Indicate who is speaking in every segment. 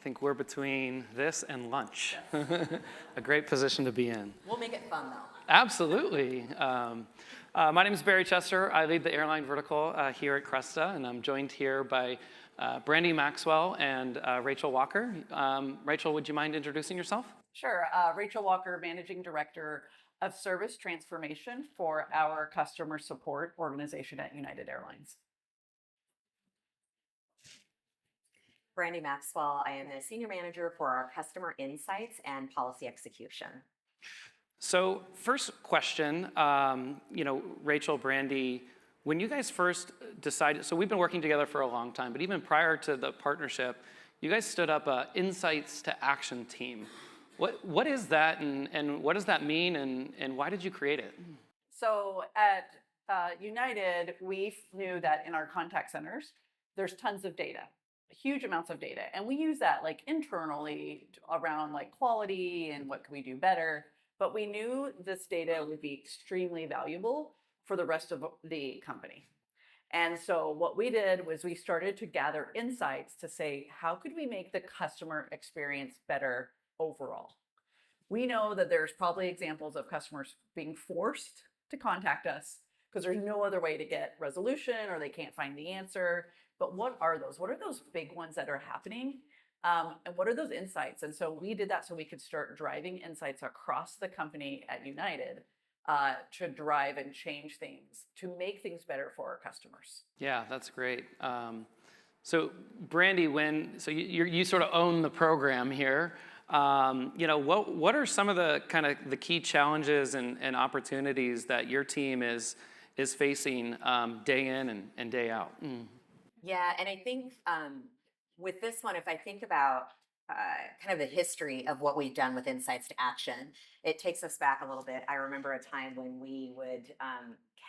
Speaker 1: think we're between this and lunch. A great position to be in.
Speaker 2: We'll make it fun, though.
Speaker 1: Absolutely. My name is Barry Chester. I lead the airline vertical here at Cresta, and I'm joined here by Brandy, Maxwell, and Rachel Walker. Rachel, would you mind introducing yourself?
Speaker 3: Sure. Rachel Walker, Managing Director of Service Transformation for our customer support organization at United Airlines.
Speaker 2: Brandy Maxwell. I am the Senior Manager for our Customer Insights and Policy Execution.
Speaker 1: So first question, Rachel, Brandy, when you guys first decided, so we've been working together for a long time, but even prior to the partnership, you guys stood up a Insights to Action team. What is that, and what does that mean, and why did you create it?
Speaker 3: So at United, we knew that in our contact centers, there's tons of data, huge amounts of data. And we use that like internally around like quality and what can we do better. But we knew this data would be extremely valuable for the rest of the company. And so what we did was we started to gather insights to say, how could we make the customer experience better overall? We know that there's probably examples of customers being forced to contact us because there's no other way to get resolution or they can't find the answer. But what are those? What are those big ones that are happening? And what are those insights? And so we did that so we could start driving insights across the company at United to drive and change things, to make things better for our customers.
Speaker 1: Yeah, that's great. So Brandy, you sort of own the program here, what are some of the kind of the key challenges and opportunities that your team is facing day in and day out?
Speaker 2: Yeah, and I think with this one, if I think about kind of the history of what we've done with Insights to Action, it takes us back a little bit. I remember a time when we would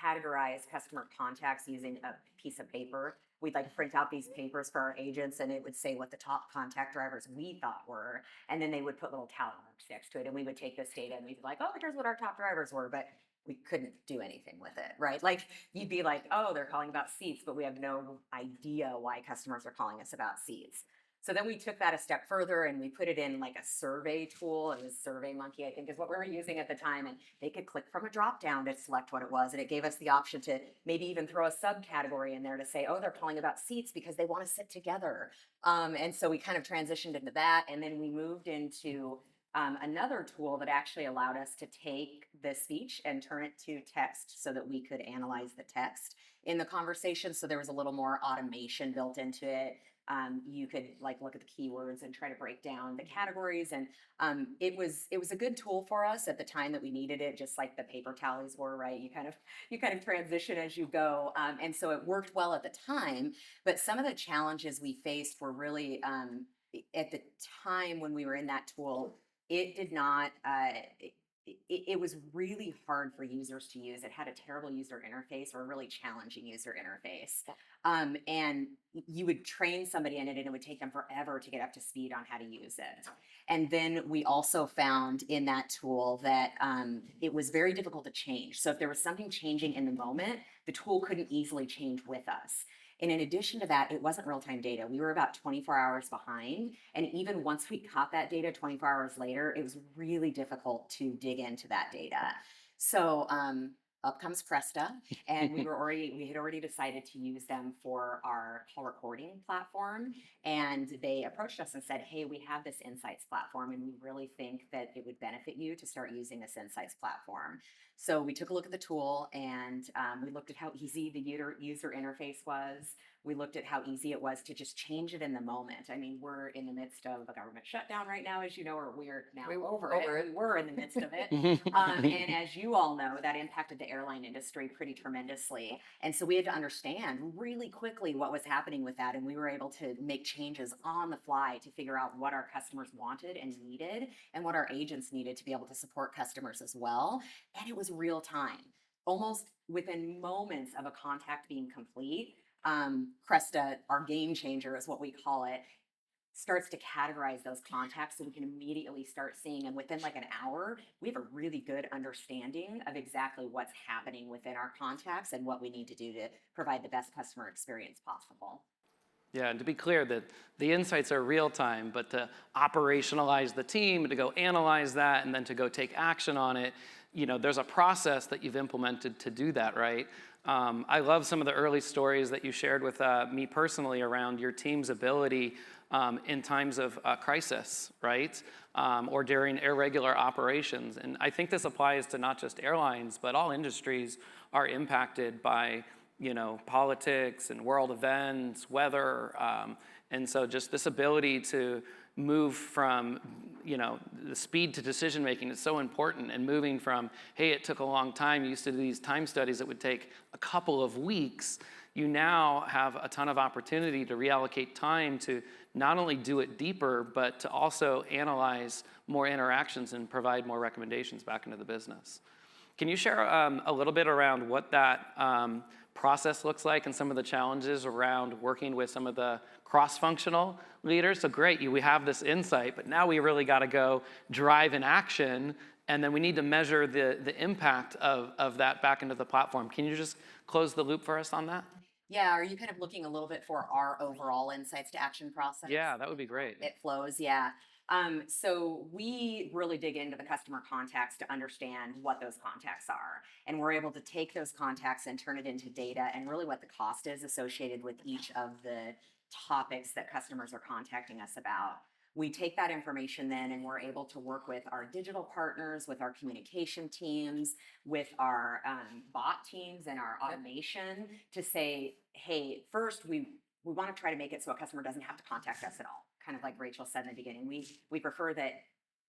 Speaker 2: categorize customer contacts using a piece of paper. We'd like print out these papers for our agents, and it would say what the top contact drivers we thought were, and then they would put little tally marks next to it, and we would take this data and we'd be like, oh, here's what our top drivers were, but we couldn't do anything with it, right? Like you'd be like, oh, they're calling about seats, but we have no idea why customers are calling us about seats. So then we took that a step further and we put it in like a survey tool. It was SurveyMonkey, I think is what we were using at the time. And they could click from a drop down to select what it was. And it gave us the option to maybe even throw a subcategory in there to say, oh, they're calling about seats because they want to sit together. And so we kind of transitioned into that. And then we moved into another tool that actually allowed us to take the speech and turn it to text so that we could analyze the text in the conversation. So there was a little more automation built into it. You could like look at the keywords and try to break down the categories. And it was a good tool for us at the time that we needed it, just like the paper tallies were, right? You kind of transition as you go. And so it worked well at the time. But some of the challenges we faced were really at the time when we were in that tool, it did not, it was really hard for users to use. It had a terrible user interface or a really challenging user interface. And you would train somebody in it and it would take them forever to get up to speed on how to use it. And then we also found in that tool that it was very difficult to change. So if there was something changing in the moment, the tool couldn't easily change with us. And in addition to that, it wasn't real-time data. We were about 24 hours behind. And even once we caught that data 24 hours later, it was really difficult to dig into that data. So up comes Cresta, and we had already decided to use them for our call recording platform. And they approached us and said, hey, we have this Insights platform, and we really think that it would benefit you to start using this Insights platform. So we took a look at the tool and we looked at how easy the user interface was. We looked at how easy it was to just change it in the moment. I mean, we're in the midst of a government shutdown right now, as you know, or we're now over it. We were in the midst of it. And as you all know, that impacted the airline industry pretty tremendously. And so we had to understand really quickly what was happening with that. And we were able to make changes on the fly to figure out what our customers wanted and needed and what our agents needed to be able to support customers as well. And it was real time. Almost within moments of a contact being complete, Cresta, our game changer is what we call it, starts to categorize those contacts so we can immediately start seeing, and within like an hour, we have a really good understanding of exactly what's happening within our contacts and what we need to do to provide the best customer experience possible.
Speaker 1: Yeah, and to be clear, that the insights are real time, but to operationalize the team, to go analyze that, and then to go take action on it, there's a process that you've implemented to do that, right? I love some of the early stories that you shared with me personally around your team's ability in times of crisis, right? Or during irregular operations. And I think this applies to not just airlines, but all industries are impacted by politics and world events, weather, and so just this ability to move from, the speed to decision making is so important, and moving from, hey, it took a long time, you used to do these time studies that would take a couple of weeks, you now have a ton of opportunity to reallocate time to not only do it deeper, but to also analyze more interactions and provide more recommendations back into the business. Can you share a little bit around what that process looks like and some of the challenges around working with some of the cross-functional leaders? So great, we have this insight, but now we really got to go drive an action, and then we need to measure the impact of that back into the platform. Can you just close the loop for us on that?
Speaker 2: Yeah, are you kind of looking a little bit for our overall insights to action process?
Speaker 1: Yeah, that would be great.
Speaker 2: It flows, yeah. So we really dig into the customer contacts to understand what those contacts are. And we're able to take those contacts and turn it into data and really what the cost is associated with each of the topics that customers are contacting us about. We take that information then and we're able to work with our digital partners, with our communication teams, with our bot teams and our automation to say, hey, first we want to try to make it so a customer doesn't have to contact us at all. Kind of like Rachel said in the beginning, we prefer that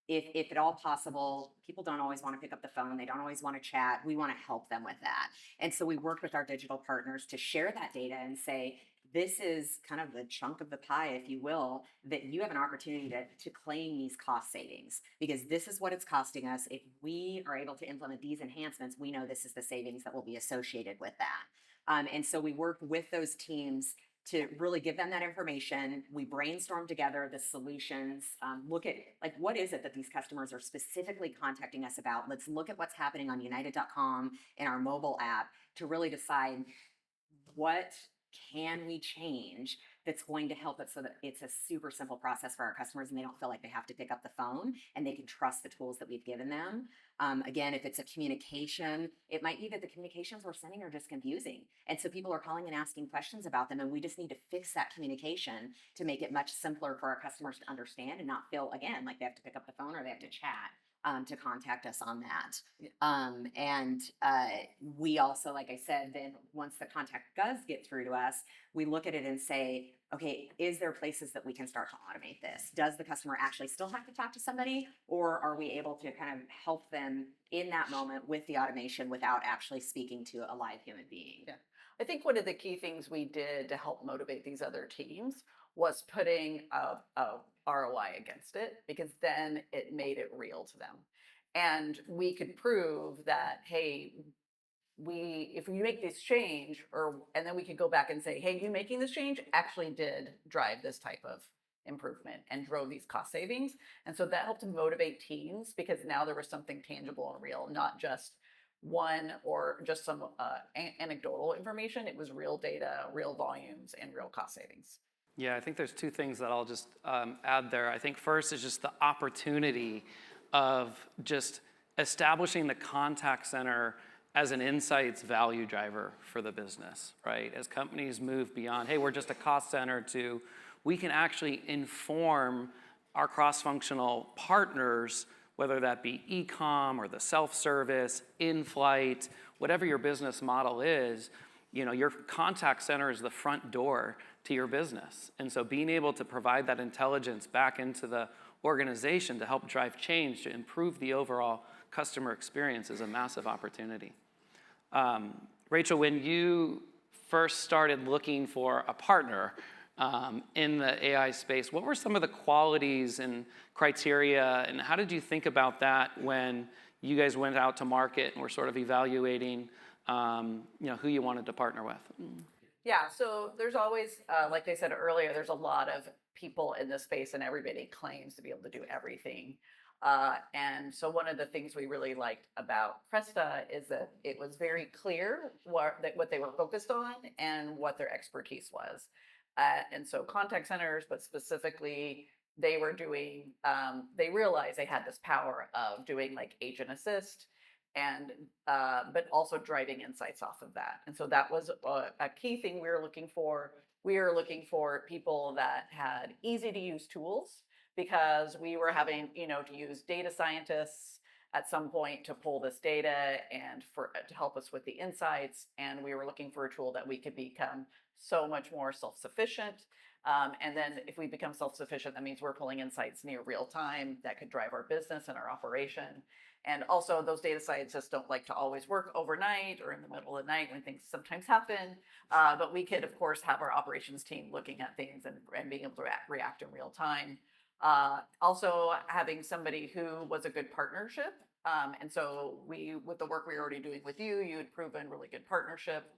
Speaker 2: if at all possible, people don't always want to pick up the phone, they don't always want to chat. We want to help them with that. And so we worked with our digital partners to share that data and say, this is kind of the chunk of the pie, if you will, that you have an opportunity to claim these cost savings, because this is what it's costing us. If we are able to implement these enhancements, we know this is the savings that will be associated with that. And so we work with those teams to really give them that information. We brainstorm together the solutions, look at what is it that these customers are specifically contacting us about. Let's look at what's happening on united.com and our mobile app to really decide what can we change that's going to help it so that it's a super simple process for our customers and they don't feel like they have to pick up the phone and they can trust the tools that we've given them. Again, if it's a communication, it might be that the communications we're sending are just confusing. And so people are calling and asking questions about them, and we just need to fix that communication to make it much simpler for our customers to understand and not feel, again, like they have to pick up the phone or they have to chat to contact us on that. We also, like I said, then once the contact does get through to us, we look at it and say, okay, is there places that we can start to automate this? Does the customer actually still have to talk to somebody, or are we able to kind of help them in that moment with the automation without actually speaking to a live human being?
Speaker 3: Yeah. I think one of the key things we did to help motivate these other teams was putting a ROI against it, because then it made it real to them. And we could prove that, hey, if we make this change, and then we could go back and say, hey, you making this change actually did drive this type of improvement and drove these cost savings. And so that helped to motivate teams, because now there was something tangible and real, not just one or just some anecdotal information. It was real data, real volumes, and real cost savings.
Speaker 1: Yeah, I think there's two things that I'll just add there. I think first is just the opportunity of just establishing the contact center as an insights value driver for the business, right? As companies move beyond, hey, we're just a cost center, to we can actually inform our cross-functional partners, whether that be e-com or the self-service, in-flight, whatever your business model is, your contact center is the front door to your business. And so being able to provide that intelligence back into the organization to help drive change, to improve the overall customer experience is a massive opportunity. Rachel, when you first started looking for a partner in the AI space, what were some of the qualities and criteria, and how did you think about that when you guys went out to market and were sort of evaluating who you wanted to partner with?
Speaker 3: Yeah, so there's always, like I said earlier, there's a lot of people in this space and everybody claims to be able to do everything. And so one of the things we really liked about Cresta is that it was very clear what they were focused on and what their expertise was. And so contact centers, but specifically they were doing, they realized they had this power of doing like agent assist and, but also driving insights off of that. And so that was a key thing we were looking for. We were looking for people that had easy to use tools because we were having, to use data scientists at some point to pull this data and to help us with the insights. And we were looking for a tool that we could become so much more self-sufficient. And then if we become self-sufficient, that means we're pulling insights near real time that could drive our business and our operation. And also those data scientists don't like to always work overnight or in the middle of the night when things sometimes happen. But we could, of course, have our operations team looking at things and being able to react in real time. Also having somebody who was a good partnership. And so with the work we were already doing with you, you had proven really good partnership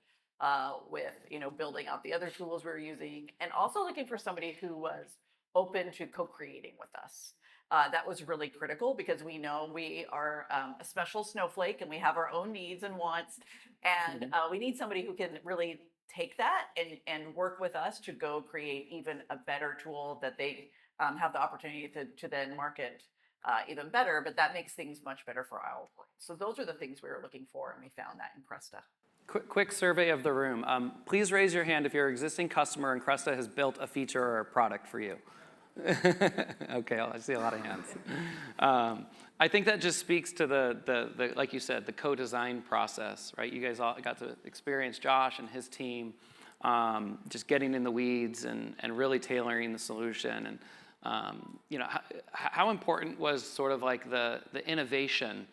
Speaker 3: with, building out the other tools we were using, and also looking for somebody who was open to co-creating with us. That was really critical because we know we are a special snowflake and we have our own needs and wants. And we need somebody who can really take that and work with us to go create even a better tool that they have the opportunity to then market even better, but that makes things much better for our employees. So those are the things we were looking for, and we found that in Cresta.
Speaker 1: Quick survey of the room. Please raise your hand if you're an existing customer and Cresta has built a feature or a product for you. Okay, I see a lot of hands. I think that just speaks to the like you said, the co-design process, right? You guys all got to experience Josh and his team just getting in the weeds and really tailoring the solution. And how important was sort of like the innovation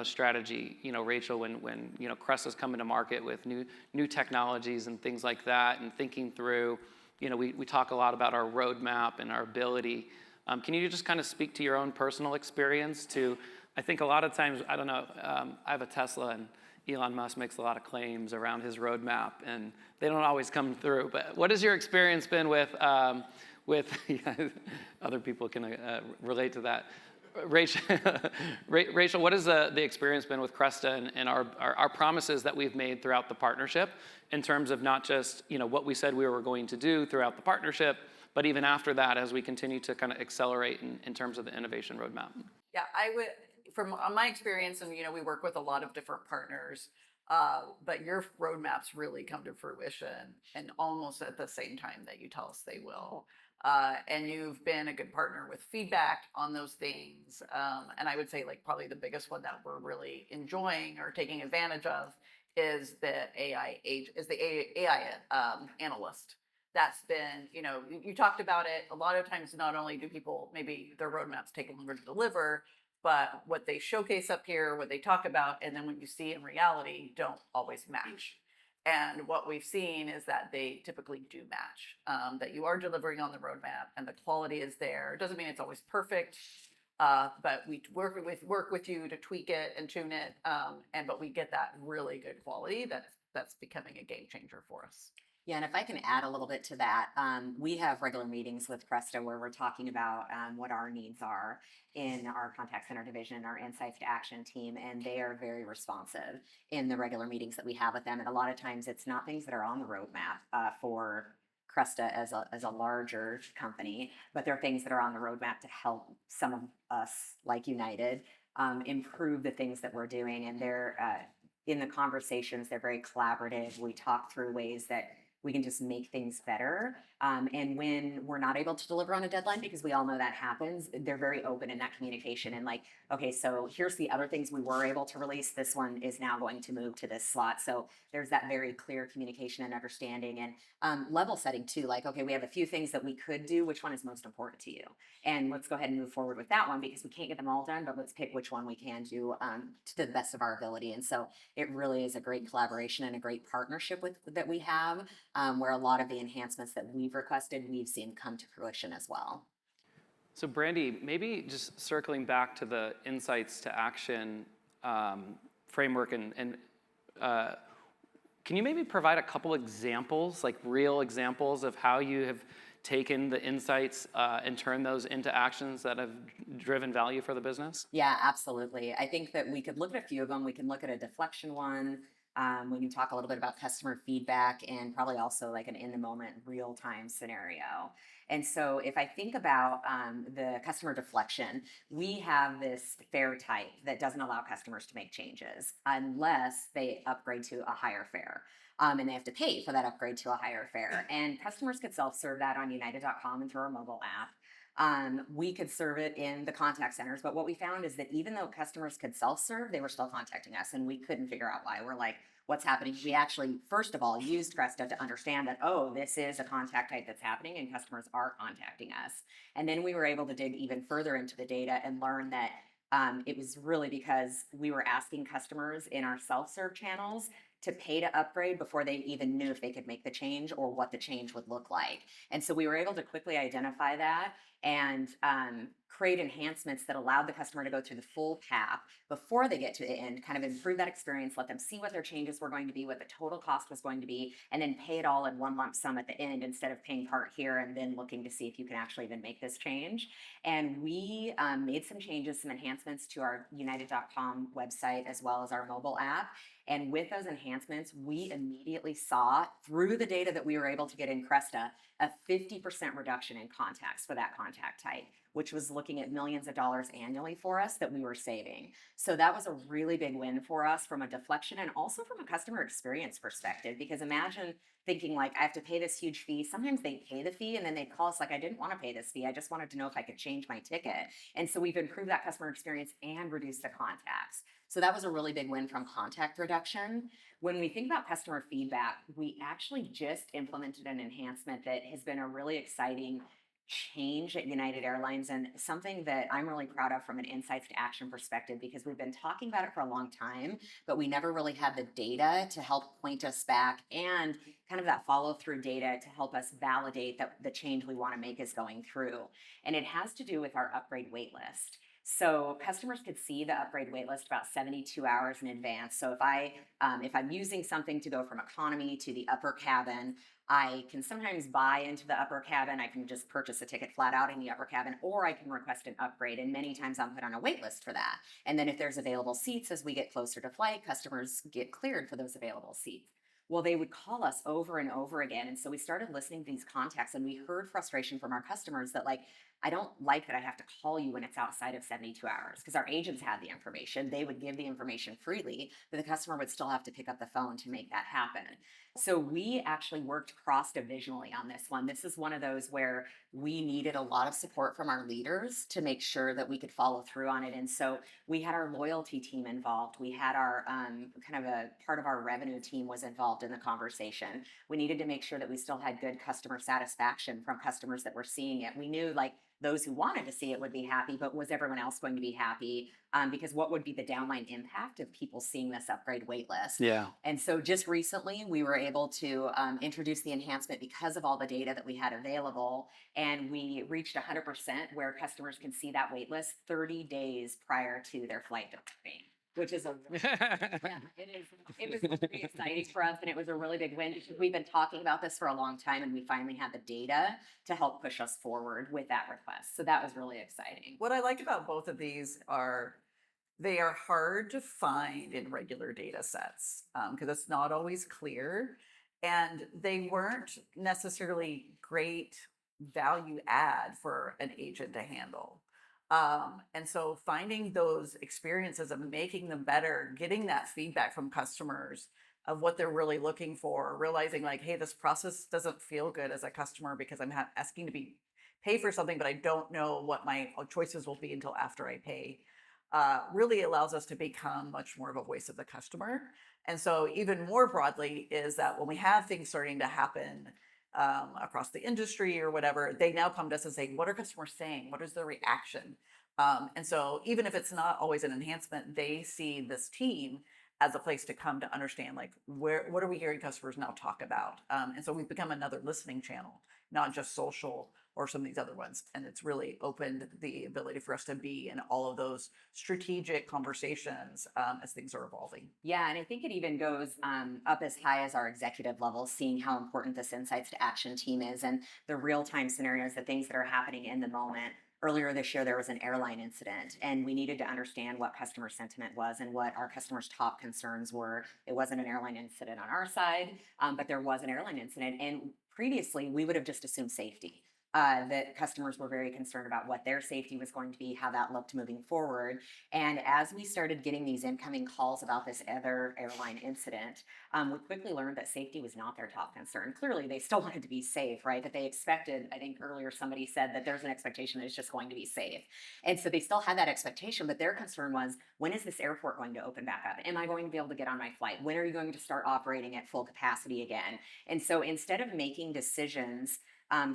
Speaker 1: strategy, Rachel, when Cresta's coming to market with new technologies and things like that, and thinking through, we talk a lot about our roadmap and our ability. Can you just kind of speak to your own personal experience I think a lot of times, I don't know, I have a Tesla and Elon Musk makes a lot of claims around his roadmap and they don't always come through, but what has your experience been with other people can relate to that. Rachel, what has the experience been with Cresta and our promises that we've made throughout the partnership in terms of not just what we said we were going to do throughout the partnership, but even after that as we continue to kind of accelerate in terms of the innovation roadmap?
Speaker 3: Yeah, I would, from my experience, and we work with a lot of different partners, but your roadmaps really come to fruition and almost at the same time that you tell us they will. And you've been a good partner with feedback on those things. And I would say probably the biggest one that we're really enjoying or taking advantage of is the AI analyst. That's been, you talked about it. A lot of times, not only do people, maybe their roadmaps take longer to deliver, but what they showcase up here, what they talk about, and then when you see in reality, don't always match. And what we've seen is that they typically do match, that you are delivering on the roadmap and the quality is there. It doesn't mean it's always perfect, but we work with you to tweak it and tune it, but we get that really good quality that's becoming a game changer for us.
Speaker 2: Yeah, and if I can add a little bit to that, we have regular meetings with Cresta where we're talking about what our needs are in our contact center division, our insights to action team, and they are very responsive in the regular meetings that we have with them. And a lot of times it's not things that are on the roadmap for Cresta as a larger company, but there are things that are on the roadmap to help some of us, like United, improve the things that we're doing. And they're in the conversations, they're very collaborative. We talk through ways that we can just make things better. And when we're not able to deliver on a deadline, because we all know that happens, they're very open in that communication and okay, so here's the other things we were able to release. This one is now going to move to this slot. So there's that very clear communication and understanding and level setting too. Okay, we have a few things that we could do. Which one is most important to you? And let's go ahead and move forward with that one because we can't get them all done, but let's pick which one we can do to the best of our ability. And so it really is a great collaboration and a great partnership that we have, where a lot of the enhancements that we've requested, we've seen come to fruition as well.
Speaker 1: So Brandy, maybe just circling back to the insights to action framework and can you maybe provide a couple examples, real examples of how you have taken the insights and turned those into actions that have driven value for the business?
Speaker 2: Yeah, absolutely. I think that we could look at a few of them. We can look at a deflection one. We can talk a little bit about customer feedback and probably also like an in the moment, real time scenario. And so if I think about the customer deflection, we have this fare type that doesn't allow customers to make changes unless they upgrade to a higher fare. And they have to pay for that upgrade to a higher fare. And customers could self-serve that on United.com and through our mobile app. We could serve it in the contact centers, but what we found is that even though customers could self-serve, they were still contacting us, and we couldn't figure out why. We're like, what's happening? We actually, first of all, used Cresta to understand that, oh, this is a contact type that's happening, and customers are contacting us. And then we were able to dig even further into the data and learn that it was really because we were asking customers in our self-serve channels to pay to upgrade before they even knew if they could make the change or what the change would look like. And so we were able to quickly identify that and create enhancements that allowed the customer to go through the full path before they get to the end, kind of improve that experience, let them see what their changes were going to be, what the total cost was going to be, and then pay it all in one lump sum at the end instead of paying part here and then looking to see if you can actually even make this change. And we made some changes, some enhancements to our United.com website as well as our mobile app. And with those enhancements, we immediately saw through the data that we were able to get in Cresta, a 50% reduction in contacts for that contact type, which was looking at millions of dollars annually for us that we were saving. So that was a really big win for us from a deflection and also from a customer experience perspective, because imagine thinking like, I have to pay this huge fee. Sometimes they pay the fee and then they call us like, I didn't want to pay this fee. I just wanted to know if I could change my ticket. And so we've improved that customer experience and reduced the contacts. So that was a really big win from contact reduction. When we think about customer feedback, we actually just implemented an enhancement that has been a really exciting change at United Airlines and something that I'm really proud of from an insights to action perspective, because we've been talking about it for a long time, but we never really had the data to help point us back and kind of that follow through data to help us validate that the change we want to make is going through. And it has to do with our upgrade wait list. So customers could see the upgrade waitlist about 72 hours in advance. So if I'm using something to go from economy to the upper cabin, I can sometimes buy into the upper cabin. I can just purchase a ticket flat out in the upper cabin, or I can request an upgrade. And many times I'm put on a wait list for that. And then if there's available seats as we get closer to flight, customers get cleared for those available seats. Well, they would call us over and over again. And so we started listening to these contacts, and we heard frustration from our customers that like, I don't like that I have to call you when it's outside of 72 hours, because our agents had the information. They would give the information freely, but the customer would still have to pick up the phone to make that happen. So we actually worked cross-divisionally on this one. This is one of those where we needed a lot of support from our leaders to make sure that we could follow through on it. And so we had our loyalty team involved. We had our kind of a part of our revenue team was involved in the conversation. We needed to make sure that we still had good customer satisfaction from customers that were seeing it. We knew like those who wanted to see it would be happy, but was everyone else going to be happy? Because what would be the downline impact of people seeing this upgrade wait list?
Speaker 1: Yeah.
Speaker 2: And so just recently, we were able to introduce the enhancement because of all the data that we had available. And we reached 100% where customers can see that wait list 30 days prior to their flight departing, which is it was really exciting for us, and it was a really big win because we've been talking about this for a long time, and we finally had the data to help push us forward with that request. So that was really exciting.
Speaker 3: What I like about both of these are they are hard to find in regular data sets because it's not always clear, and they weren't necessarily great value add for an agent to handle. And so finding those experiences and making them better, getting that feedback from customers of what they're really looking for, realizing like, hey, this process doesn't feel good as a customer because I'm asking to be pay for something, but I don't know what my choices will be until after I pay, really allows us to become much more of a voice of the customer. And so even more broadly is that when we have things starting to happen across the industry or whatever, they now come to us and say, what are customers saying? What is their reaction? And so even if it's not always an enhancement, they see this team as a place to come to understand, like, what are we hearing customers now talk about? And so we've become another listening channel, not just social or some of these other ones. And it's really opened the ability for us to be in all of those strategic conversations as things are evolving.
Speaker 2: Yeah, and I think it even goes up as high as our executive level, seeing how important this insights to action team is and the real-time scenarios, the things that are happening in the moment. earlier this year, there was an airline incident, and we needed to understand what customer sentiment was and what our customers' top concerns were. It wasn't an airline incident on our side, but there was an airline incident. And previously, we would have just assumed safety. That customers were very concerned about what their safety was going to be, how that looked moving forward. And as we started getting these incoming calls about this other airline incident, we quickly learned that safety was not their top concern. Clearly, they still wanted to be safe, right? That they expected, I think earlier somebody said that there's an expectation that it's just going to be safe. And so they still had that expectation, but their concern was, when is this airport going to open back up? Am I going to be able to get on my flight? When are you going to start operating at full capacity again? And so instead of making decisions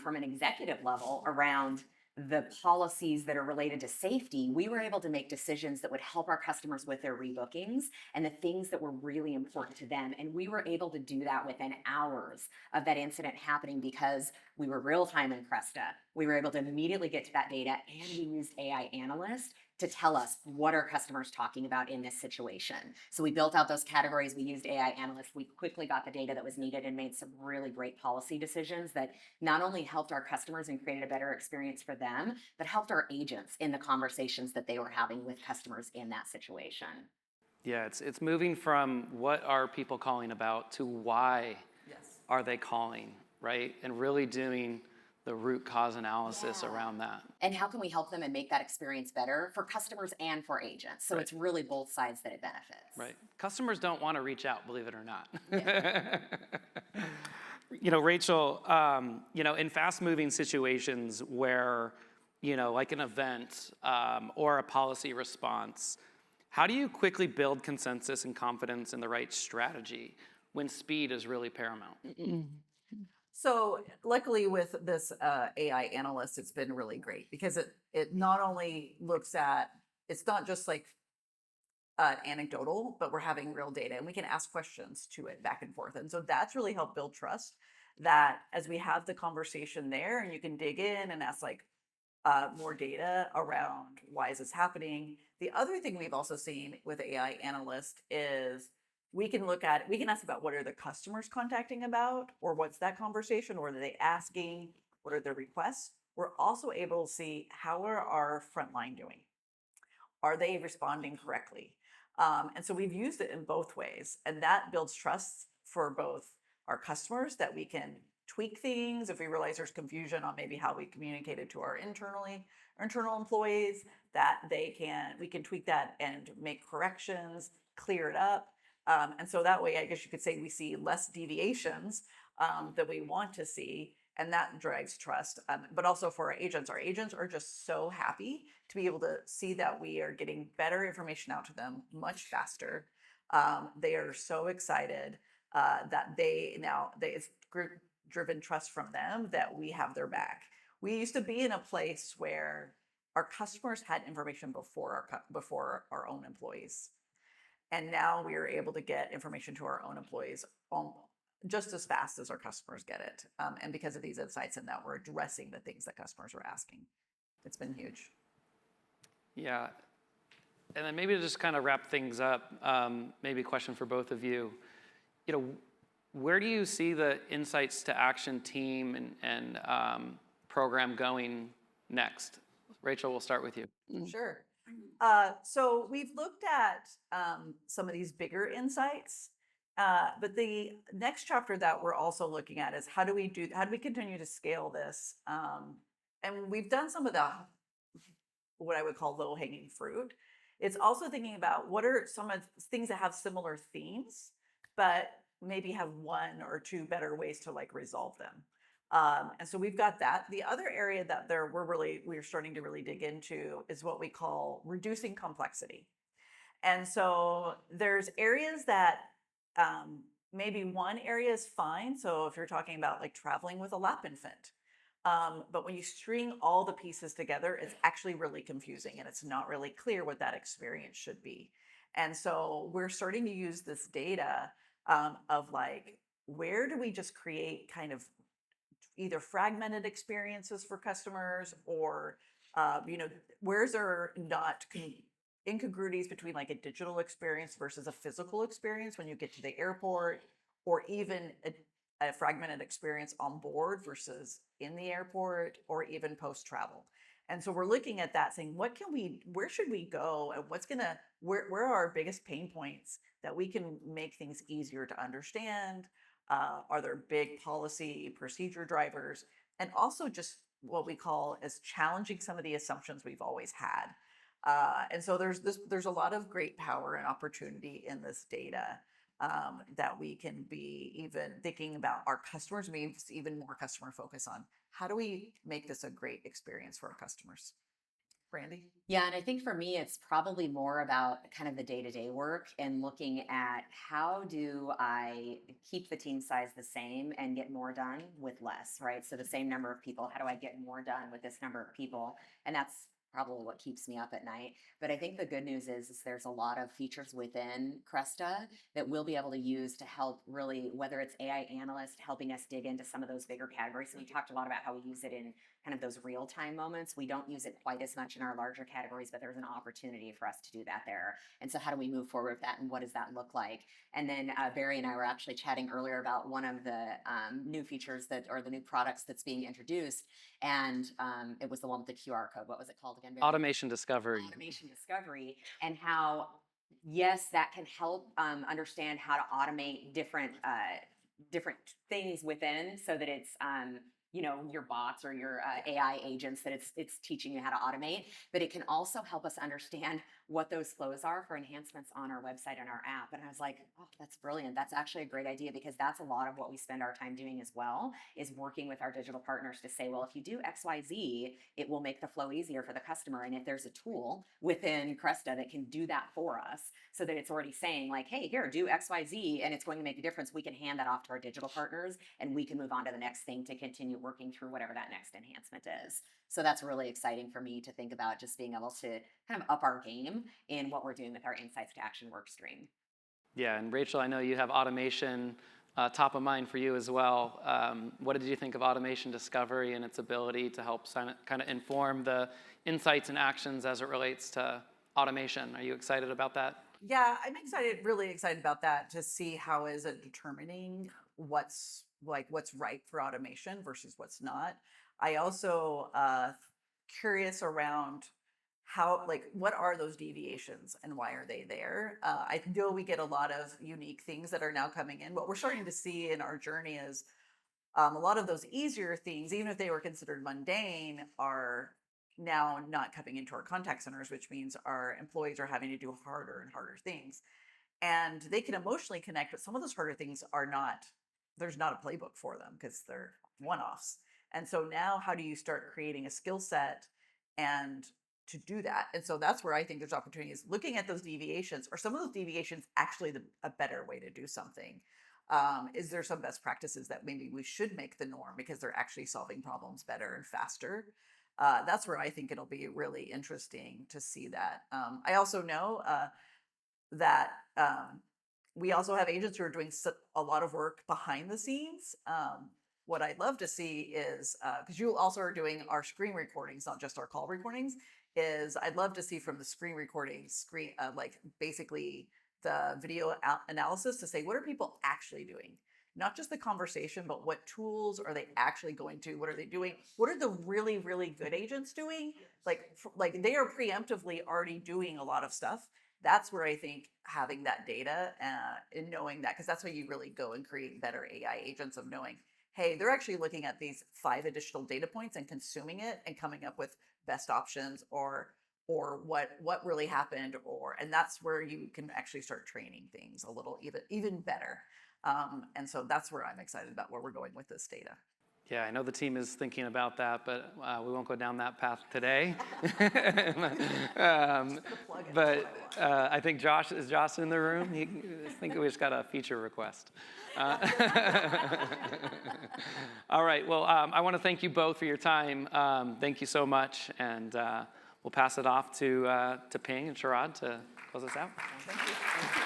Speaker 2: from an executive level around the policies that are related to safety, we were able to make decisions that would help our customers with their rebookings and the things that were really important to them. And we were able to do that within hours of that incident happening because we were real time in Cresta. We were able to immediately get to that data, and we used AI analysts to tell us what are customers talking about in this situation. So we built out those categories. We used AI analysts. We quickly got the data that was needed and made some really great policy decisions that not only helped our customers and created a better experience for them, but helped our agents in the conversations that they were having with customers in that situation.
Speaker 1: Yeah, it's moving from what are people calling about to why are they calling, right? And really doing the root cause analysis around that.
Speaker 2: And how can we help them and make that experience better for customers and for agents? So it's really both sides that it benefits.
Speaker 1: Right. Customers don't want to reach out, believe it or not. Rachel, in fast-moving situations where, like an event or a policy response, how do you quickly build consensus and confidence in the right strategy when speed is really paramount?
Speaker 3: So luckily with this AI analyst, it's been really great because it not only looks at, it's not just like anecdotal, but we're having real data and we can ask questions to it back and forth. And so that's really helped build trust, that as we have the conversation there and you can dig in and ask like more data around why is this happening. The other thing we've also seen with AI analyst is we can ask about what are the customers contacting about, or what's that conversation, or are they asking, what are their requests. We're also able to see how are our frontline doing. Are they responding correctly? And so we've used it in both ways, and that builds trust for both our customers, that we can tweak things if we realize there's confusion on maybe how we communicated to our internal employees, that we can tweak that and make corrections, clear it up. And so that way, I guess you could say we see less deviations that we want to see, and that drives trust. But also for our agents are just so happy to be able to see that we are getting better information out to them much faster. They are so excited that it's driven trust from them that we have their back. We used to be in a place where our customers had information before our own employees. And now we are able to get information to our own employees just as fast as our customers get it. And because of these insights and that we're addressing the things that customers are asking. It's been huge.
Speaker 1: Yeah. And then maybe to just kind of wrap things up, maybe a question for both of you. Where do you see the Insights to Action team and program going next? Rachel, we'll start with you.
Speaker 3: Sure. So we've looked at some of these bigger insights, but the next chapter that we're also looking at is how do we continue to scale this? And we've done some of what I would call low-hanging fruit. It's also thinking about what are some of the things that have similar themes, but maybe have one or two better ways to resolve them. And so we've got that. The other area that we're starting to really dig into is what we call reducing complexity. And so there's areas that maybe one area is fine. So if you're talking about traveling with a lap infant, but when you string all the pieces together, it's actually really confusing and it's not really clear what that experience should be. And so we're starting to use this data of where do we just create kind of either fragmented experiences for customers, or where's there not incongruities between a digital experience versus a physical experience when you get to the airport, or even a fragmented experience on board versus in the airport, or even post-travel. And so we're looking at that saying, where should we go, and where are our biggest pain points that we can make things easier to understand? Are there big policy procedure drivers? And also just what we call as challenging some of the assumptions we've always had. And so there's a lot of great power and opportunity in this data, that we can be even thinking about our customers, means even more customer focus on how do we make this a great experience for our customers. Brandy?
Speaker 2: Yeah, and I think for me, it's probably more about kind of the day-to-day work and looking at how do I keep the team size the same and get more done with less, right? So the same number of people, how do I get more done with this number of people? And that's probably what keeps me up at night. But I think the good news is there's a lot of features within Cresta that we'll be able to use to help really, whether it's AI analyst helping us dig into some of those bigger categories. So we talked a lot about how we use it in kind of those real-time moments. We don't use it quite as much in our larger categories, but there's an opportunity for us to do that there. And so how do we move forward with that, and what does that look like? And then Barry and I were actually chatting earlier about one of the new features or the new products that's being introduced. And it was the one with the QR code. What was it called again, Barry?
Speaker 1: Automation discovery.
Speaker 2: Automation discovery, and how, yes, that can help understand how to automate different things within, so that it's your bots or your AI agents that it's teaching you how to automate. But it can also help us understand what those flows are for enhancements on our website and our app. And I was like, oh, that's brilliant. That's actually a great idea, because that's a lot of what we spend our time doing as well, is working with our digital partners to say, well, if you do XYZ, it will make the flow easier for the customer. And if there's a tool within Cresta that can do that for us, so that it's already saying like, hey, here, do XYZ, and it's going to make a difference, we can hand that off to our digital partners, and we can move on to the next thing to continue working through whatever that next enhancement is. So that's really exciting for me to think about, just being able to kind of up our game in what we're doing with our Insights to Action work stream.
Speaker 1: Yeah, and Rachel, I know you have automation top of mind for you as well. What did you think of automation discovery and its ability to help kind of inform the insights and actions as it relates to automation? Are you excited about that?
Speaker 3: Yeah, I'm really excited about that, to see how is it determining what's right for automation versus what's not. I also curious around how, what are those deviations and why are they there? I know we get a lot of unique things that are now coming in. What we're starting to see in our journey is a lot of those easier things, even if they were considered mundane, are now not coming into our contact centers, which means our employees are having to do harder and harder things. And they can emotionally connect, but some of those harder things there's not a playbook for them, because they're one-offs. And so now, how do you start creating a skill set and to do that? And so that's where I think there's opportunities, looking at those deviations. Are some of those deviations actually a better way to do something? Is there some best practices that maybe we should make the norm, because they're actually solving problems better and faster? That's where I think it'll be really interesting to see that. I also know that we also have agents who are doing a lot of work behind the scenes. What I'd love to see is, because you also are doing our screen recordings, not just our call recordings, is I'd love to see from the screen recordings, basically the video analysis, to say, what are people actually doing? Not just the conversation, but what tools are they actually going to? What are they doing? What are the really, really good agents doing? Like they are preemptively already doing a lot of stuff. That's where I think having that data and knowing that, because that's how you really go and create better AI agents, of knowing, hey, they're actually looking at these 5 additional data points and consuming it and coming up with best options, or what really happened, and that's where you can actually start training things a little even better. And so that's where I'm excited about where we're going with this data.
Speaker 1: Yeah, I know the team is thinking about that, but we won't go down that path today. But I think Josh in the room. I think we just got a feature request. All right, well, I want to thank you both for your time. Thank you so much, and we'll pass it off to Ping and Sharad to close us out.
Speaker 3: Thank you.